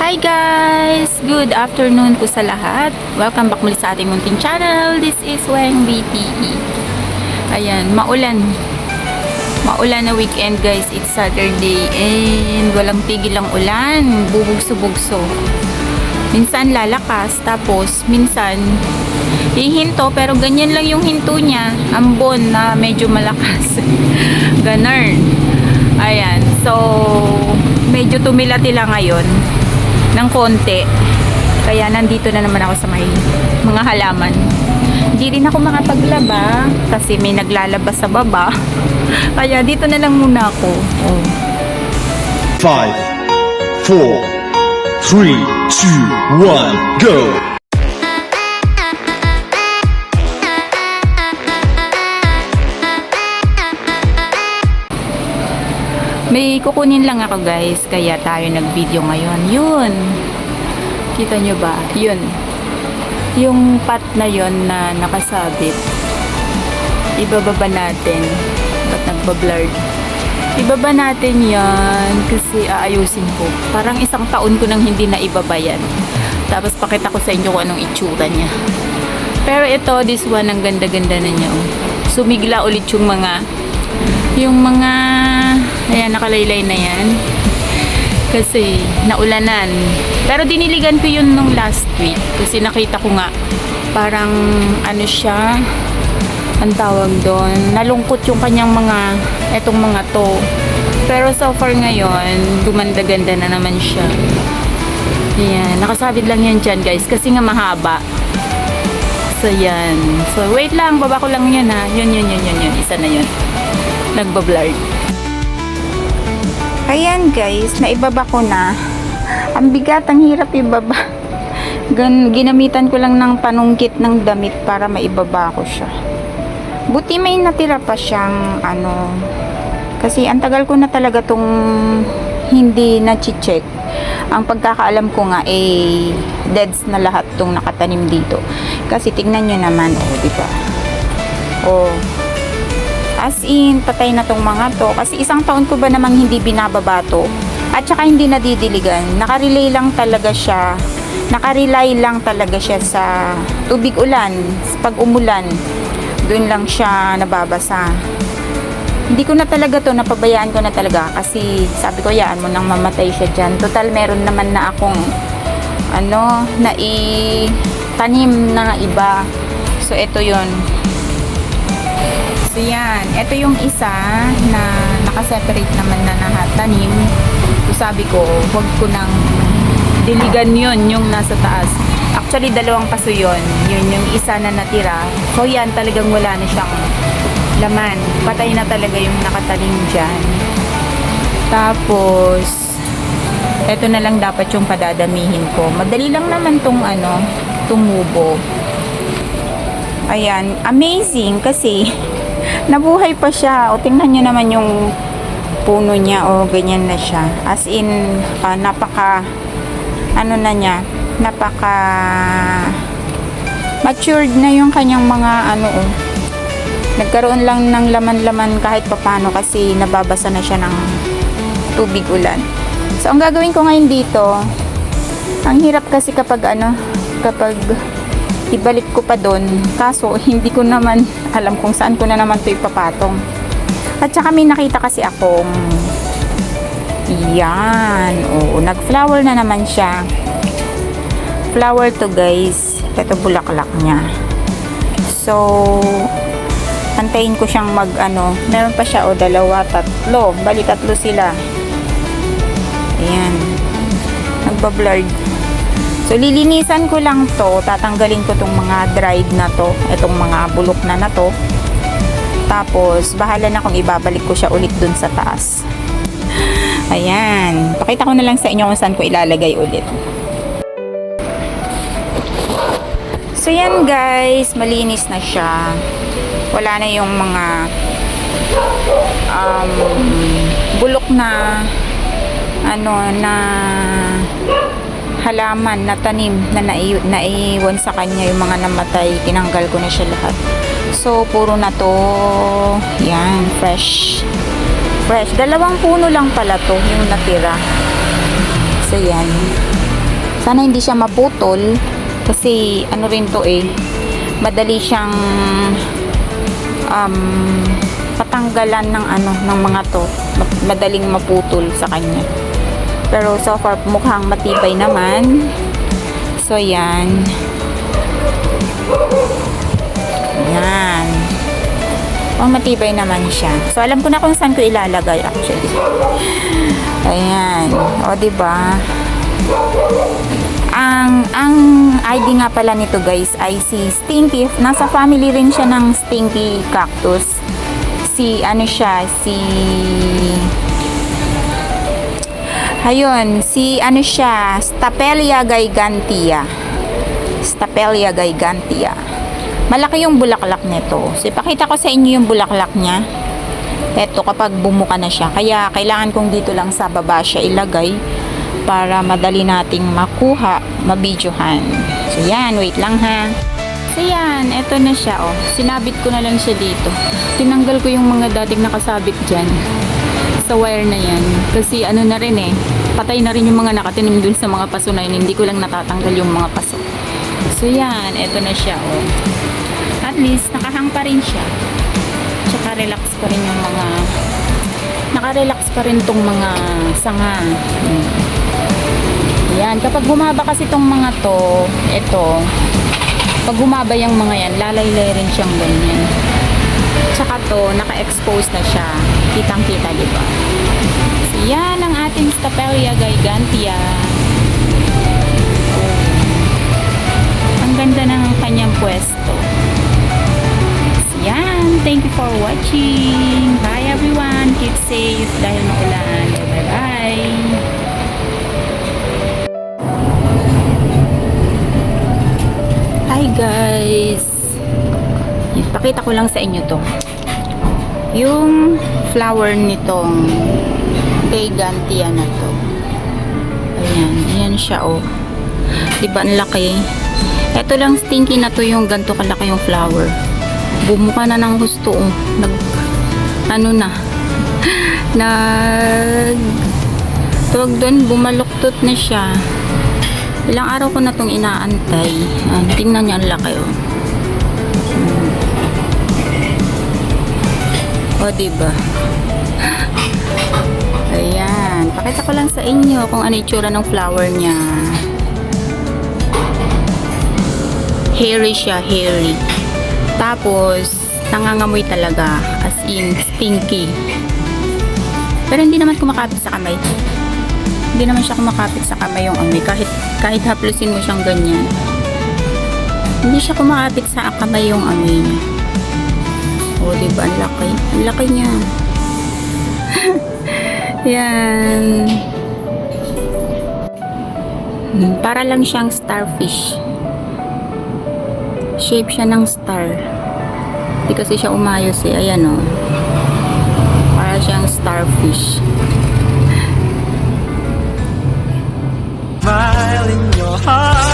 Hi guys! Good afternoon po sa lahat. Welcome back muli sa ating munting channel. This is Weng BTE. Ayan, maulan. Maulan na weekend guys. It's Saturday and walang tigil ang ulan. Bubugso-bugso. Minsan lalakas, tapos minsan hihinto, pero ganyan lang yung hinto niya. Ambon na medyo malakas. Ganun. Ayan, so medyo tumila-tila ngayon ng konti. Kaya nandito na naman ako sa may mga halaman. Hindi rin ako makapaglaba kasi may naglalaba sa baba. Kaya dito na lang muna ako. 5, 4, 3, 2, 1, go! May kukunin lang ako guys, kaya tayo nag-video ngayon. Yun. Kita nyo ba? Yun. Yung pot na yun na nakasabit. Ibababa natin. Ba't nagbablurred? Ibaba natin yan kasi aayusin ko. Parang isang taon ko nang hindi na ibaba yan. Tapos pakita ko sa inyo kung anong itsura niya. Pero ito, this one, ang ganda-ganda na niya. Sumigla ulit yung mga ayan, nakalaylay na yan kasi naulanan, pero diniligan ko yun nung last week kasi nakita ko nga parang ano siya, ang tawag doon, nalungkot yung kanyang etong mga to, pero so far ngayon gumanda-ganda na naman siya. Ayan, nakasabit lang yan dyan guys kasi nga mahaba. So yan, so wait lang, baba ko lang yan ha. Yun, isa na yun, nagbablurred. Ayan guys, naibaba ko na. Ang bigat, ang hirap ibaba. Ginamitan ko lang ng panungkit ng damit para maibaba ko siya. Buti may natira pa siyang kasi ang tagal ko na talaga tong hindi na-check. Ang pagkakaalam ko nga deads na lahat tong nakatanim dito. Kasi tignan nyo naman, di ba? As in, patay na tong mga to. Kasi isang taon ko ba namang hindi binababa to. At saka hindi nadidiligan. Nakarelay lang talaga siya. Nakarelay lang talaga siya sa tubig ulan. Pag umulan, doon lang siya nababasa. Hindi ko na talaga to, napabayaan ko na talaga. Kasi sabi ko, yaan mo nang mamatay siya dyan. Total, meron naman na akong tanim na iba. So, ito yon. So yan, ito yung isa na nakaseparate naman na nakatanim. So sabi ko, huwag ko nang diligan yun, yung nasa taas. Actually, dalawang paso yun. Yun yung isa na natira. So yan, talagang wala na siyang laman. Patay na talaga yung nakatanim dyan. Tapos, ito na lang dapat yung padadamihin ko. Madali lang naman tong tumubo. Ayan, amazing kasi nabuhay pa siya. O, tingnan nyo naman yung puno niya. O, ganyan na siya. As in, napaka matured na yung kanyang mga nagkaroon lang ng laman-laman kahit papano kasi nababasa na siya ng tubig ulan. So, ang gagawin ko ngayon dito, ang hirap kasi kapag ibalik ko pa doon. Kaso, hindi ko naman alam kung saan ko na naman ito ipapatong. At saka may nakita kasi akong yan. Nag-flower na naman siya. Flower to guys. Ito bulaklak niya. So, antayin ko siyang meron pa siya dalawa, tatlo. Bali, tatlo sila. Ayan. Nagbablurred. So, lilinisan ko lang to. Tatanggalin ko tong mga dried na to. Itong mga bulok na to. Tapos, bahala na kung ibabalik ko siya ulit dun sa taas. Ayan. Pakita ko na lang sa inyo kung saan ko ilalagay ulit. So, yan guys. Malinis na siya. Wala na yung mga bulok na halaman na tanim na naiwan sa kanya, yung mga namatay, tinanggal ko na siya lahat. So, puro na to, yan, fresh. Dalawang puno lang pala to yung natira. So, yan. Sana hindi siya maputol kasi ano rin to madali siyang patanggalan ng ng mga to, madaling maputol sa kanya. Pero so far mukhang matibay naman. So yan. Yan. Matibay naman siya. So alam ko na kung saan ko ilalagay actually. Ayan. O diba? Ang ID nga pala nito guys ay si Stinky. Nasa family rin siya ng Stinky cactus. Si Stapelia gigantea. Stapelia gigantea. Malaki yung bulaklak nito. So ipakita ko sa inyo yung bulaklak niya. Ito kapag bumuka na siya. Kaya kailangan kong dito lang sa baba siya ilagay para madali nating makuha, mabidyohan. So yan, wait lang ha. So yan, eto na siya Sinabit ko na lang siya dito. Tinanggal ko yung mga dating nakasabit dyan sa wire na yan. Kasi ano na rin patay na rin yung mga nakatinim dun sa mga paso na yun. Hindi ko lang natatanggal yung mga paso. So yan, eto na siya At least nakahang pa rin siya. Tsaka relax pa rin yung mga naka-relax pa rin tong mga sanga. Yan, kapag bumaba kasi tong mga to, pag bumaba yung mga yan, lalaylay rin siyang ganyan. Tsaka to, naka-expose na siya. Kitang-kita, diba? So, yan ang ating Stapelia gigantea. Ang ganda ng kanyang pwesto. So, yan. Thank you for watching. Bye everyone. Keep safe dahil maulan. Bye-bye. Hi guys. Ipakita ko lang sa inyo to. Yung flower nitong gigantea na to. Ayan, ayan siya Diba ang laki? Ito lang Stinky na to yung ganto kalaki yung flower. Bumuka na ng gusto tawag doon, bumaluktot na siya. Ilang araw ko na tong inaantay. Tingnan niyo ang laki diba? Ayan, pakita ko lang sa inyo kung ano itsura ng flower niya. Hairy siya, hairy. Tapos nangangamoy talaga, as in stinky. Pero hindi naman kumakapit sa kamay. Hindi naman siya kumakapit sa kamay yung amoy. Kahit haplusin mo siyang ganyan, hindi siya kumakapit sa kamay yung amoy niya. Diba? Ang laki. Ang laki niya. Yan. Para lang siyang starfish. Shape siya ng star. Hindi kasi siya umayos Ayan Para siyang starfish. Smile in your heart.